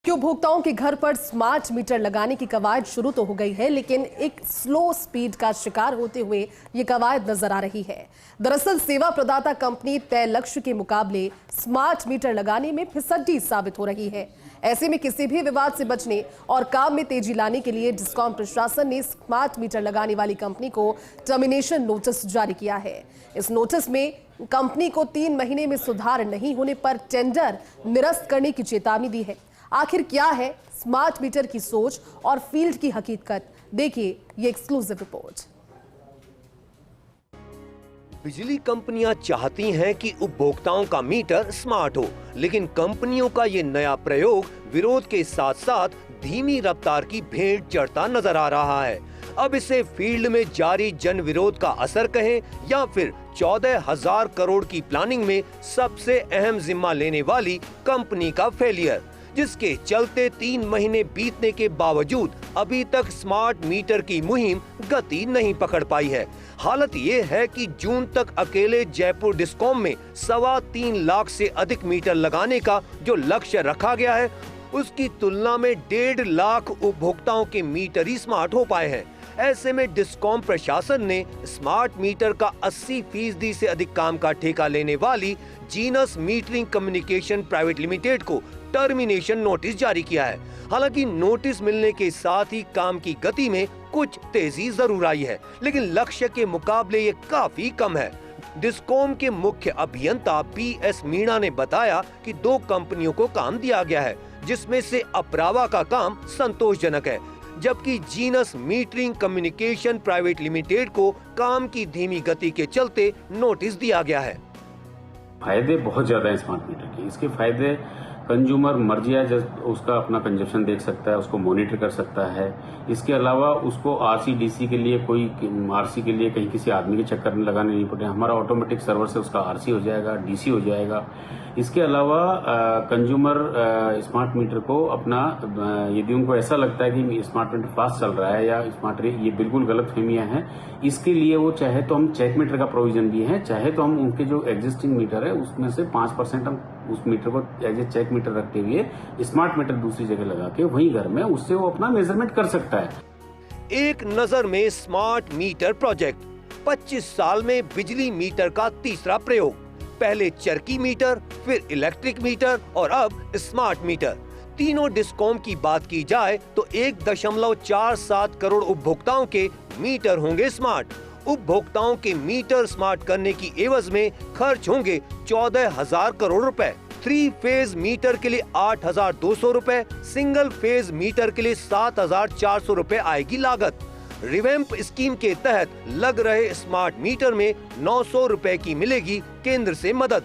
कि उपभोक्ताओं के घर पर स्मार्ट मीटर लगाने की कवायद शुरू तो हो गई है, लेकिन एक स्लो स्पीड का शिकार होते हुए ये कवायद नजर आ रही है। दरअसल सेवा प्रदाता कंपनी तय लक्ष्य के मुकाबले स्मार्ट मीटर लगाने में फिसड्डी साबित हो रही है। ऐसे में किसी भी विवाद से बचने और काम में तेजी लाने के लिए डिस्कॉम प्रशासन ने स्मार्ट मीटर लगाने वाली कंपनी को टर्मिनेशन नोटिस जारी किया है। इस नोटिस में कंपनी को 3 महीने में सुधार नहीं होने पर टेंडर निरस्त करने की चेतावनी दी है। आखिर क्या है स्मार्ट मीटर की सोच और फील्ड की हकीकत, देखिए ये एक्सक्लूसिव रिपोर्ट। बिजली कंपनियां चाहती हैं कि उपभोक्ताओं का मीटर स्मार्ट हो, लेकिन कंपनियों का ये नया प्रयोग विरोध के साथ साथ धीमी रफ्तार की भेंट चढ़ता नजर आ रहा है। अब इसे फील्ड में जारी जन विरोध का असर कहें या फिर 14,000 करोड़ की प्लानिंग में सबसे अहम जिम्मा लेने वाली कंपनी का फेलियर, जिसके चलते 3 महीने बीतने के बावजूद अभी तक स्मार्ट मीटर की मुहिम गति नहीं पकड़ पाई है। हालत ये है कि जून तक अकेले जयपुर डिस्कॉम में 3.25 लाख से अधिक मीटर लगाने का जो लक्ष्य रखा गया है, उसकी तुलना में 1.5 लाख उपभोक्ताओं के मीटर ही स्मार्ट हो पाए हैं। ऐसे में डिस्कॉम प्रशासन ने स्मार्ट मीटर का 80% से अधिक काम का ठेका लेने वाली genus metering communication private limited को टर्मिनेशन नोटिस जारी किया है। हालांकि नोटिस मिलने के साथ ही काम की गति में कुछ तेजी जरूर आई है, लेकिन लक्ष्य के मुकाबले ये काफी कम है। डिस्कॉम के मुख्य अभियंता PS मीणा ने बताया कि 2 कंपनियों को काम दिया गया है, जिसमें से अप्रावा का काम संतोषजनक है, जबकि genus metering communication private limited को काम की धीमी गति के चलते नोटिस दिया गया है। फायदे बहुत ज्यादा है स्मार्ट मीटर के। इसके फायदे कंज्यूमर मर्जी है, जब उसका अपना कंजप्शन देख सकता है, उसको मॉनिटर कर सकता है। इसके अलावा उसको RC-DC के लिए कहीं किसी आदमी के चक्कर में लगाने नहीं पड़े। हमारा ऑटोमेटिक सर्वर से उसका RC हो जाएगा, DC हो जाएगा। इसके अलावा कंज्यूमर स्मार्ट मीटर को अपना, यदि उनको ऐसा लगता है कि स्मार्ट मीटर फास्ट चल रहा है या स्मार्ट, ये बिल्कुल गलत फहमियां हैं। इसके लिए वो चाहे तो हम चेक मीटर का प्रोविजन भी है, चाहे तो हम उनके जो एग्जिस्टिंग मीटर है उसमें से 5% हम उस मीटर को एज ए चेक मीटर रखते हुए स्मार्ट मीटर दूसरी जगह लगा के वहीं घर में उससे वो अपना मेजरमेंट कर सकता है। एक नजर में स्मार्ट मीटर प्रोजेक्ट 25 साल में बिजली मीटर का तीसरा प्रयोग। पहले चरखी मीटर, फिर इलेक्ट्रिक मीटर और अब स्मार्ट मीटर। तीनों डिस्कॉम की बात की जाए तो 1.47 करोड़ उपभोक्ताओं के मीटर होंगे स्मार्ट। उपभोक्ताओं के मीटर स्मार्ट करने की एवज में खर्च होंगे 14,000 करोड़ रुपए। 3 फेज मीटर के लिए 8,200 रुपए, सिंगल फेज मीटर के लिए 7,400 रुपए आएगी लागत। रिवैम्प स्कीम के तहत लग रहे स्मार्ट मीटर में 900 रुपए की मिलेगी केंद्र से मदद।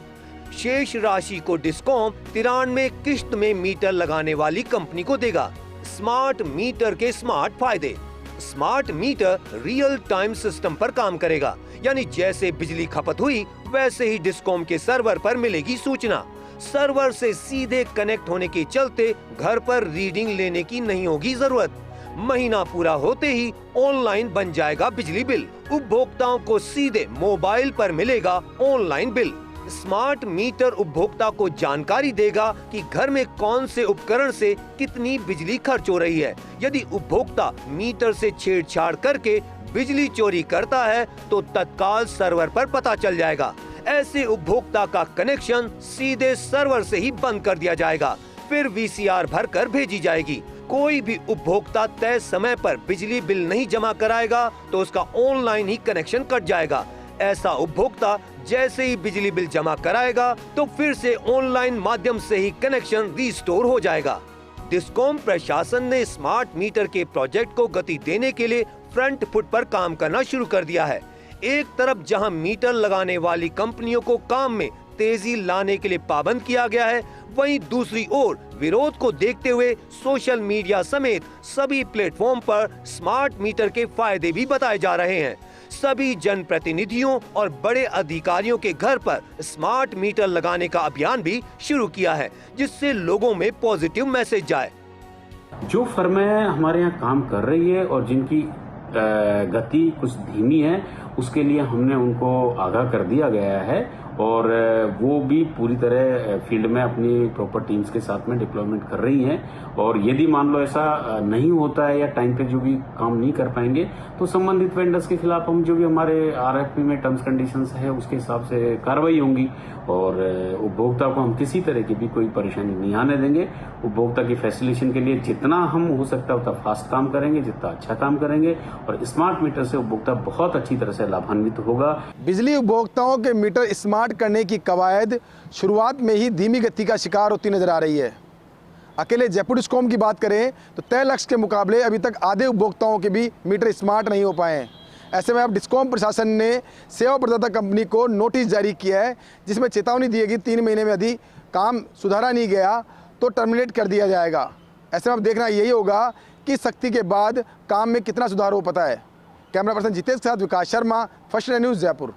शेष राशि को डिस्कॉम 93 किश्त में मीटर लगाने वाली कंपनी को देगा। स्मार्ट मीटर के स्मार्ट फायदे। Smart meter real time system पर काम करेगा, यानी जैसे बिजली खपत हुई वैसे ही डिस्कॉम के सर्वर पर मिलेगी सूचना। सर्वर से सीधे कनेक्ट होने के चलते घर पर रीडिंग लेने की नहीं होगी जरूरत। महीना पूरा होते ही ऑनलाइन बन जाएगा बिजली बिल। उपभोक्ताओं को सीधे मोबाइल पर मिलेगा ऑनलाइन बिल। स्मार्ट मीटर उपभोक्ता को जानकारी देगा कि घर में कौन से उपकरण से कितनी बिजली खर्च हो रही है। यदि उपभोक्ता मीटर से छेड़छाड़ करके बिजली चोरी करता है तो तत्काल सर्वर पर पता चल जाएगा। ऐसे उपभोक्ता का कनेक्शन सीधे सर्वर से ही बंद कर दिया जाएगा, फिर VCR भरकर भेजी जाएगी। कोई भी उपभोक्ता तय समय पर बिजली बिल नहीं जमा कराएगा तो उसका ऑनलाइन ही कनेक्शन कट जाएगा। ऐसा उपभोक्ता जैसे ही बिजली बिल जमा कराएगा तो फिर से ऑनलाइन माध्यम से ही कनेक्शन रिस्टोर हो जाएगा। डिस्कॉम प्रशासन ने स्मार्ट मीटर के प्रोजेक्ट को गति देने के लिए फ्रंट फुट पर काम करना शुरू कर दिया है। एक तरफ जहां मीटर लगाने वाली कंपनियों को काम में तेजी लाने के लिए पाबंद किया गया है, वहीं दूसरी ओर विरोध को देखते हुए सोशल मीडिया समेत सभी प्लेटफॉर्म पर स्मार्ट मीटर के फायदे भी बताए जा रहे हैं। सभी जनप्रतिनिधियों और बड़े अधिकारियों के घर पर स्मार्ट मीटर लगाने का अभियान भी शुरू किया है, जिससे लोगों में पॉजिटिव मैसेज जाए। जो फर्में हमारे यहाँ काम कर रही है और जिनकी गति कुछ धीमी है, उसके लिए हमने उनको आगाह कर दिया गया है और वो भी पूरी तरह फील्ड में अपनी प्रॉपर टीम्स के साथ में डिप्लॉयमेंट कर रही हैं। और यदि मान लो ऐसा नहीं होता है या टाइम पे जो भी काम नहीं कर पाएंगे तो संबंधित वेंडर्स के खिलाफ हम जो भी हमारे आरएफपी में टर्म्स कंडीशंस है उसके हिसाब से कार्रवाई होंगी और उपभोक्ता को हम किसी तरह की भी कोई परेशानी नहीं आने देंगे। उपभोक्ता की फैसिलिटेशन के लिए जितना हम हो सकता है उतना फास्ट काम करेंगे, जितना अच्छा काम करेंगे और स्मार्ट मीटर से उपभोक्ता बहुत अच्छी तरह से लाभान्वित होगा। बिजली उपभोक्ताओं के मीटर स्मार्ट करने की कवायद शुरुआत में ही धीमी गति का शिकार होती नजर आ रही है। अकेले जयपुर डिस्कॉम की बात करें तो तय लक्ष्य के मुकाबले अभी तक आधे उपभोक्ताओं के भी मीटर स्मार्ट नहीं हो पाए हैं। ऐसे में अब डिस्कॉम प्रशासन ने सेवा प्रदाता कंपनी को नोटिस जारी किया है जिसमें चेतावनी दी है कि 3 महीने में यदि काम सुधारा नहीं गया तो टर्मिनेट कर दिया जाएगा। ऐसे में अब देखना यही होगा कि सख्ती के बाद काम में कितना सुधार हो पाता है। कैमरा पर्सन जितेश के साथ विकास शर्मा, फर्स्ट न्यूज़ जयपुर।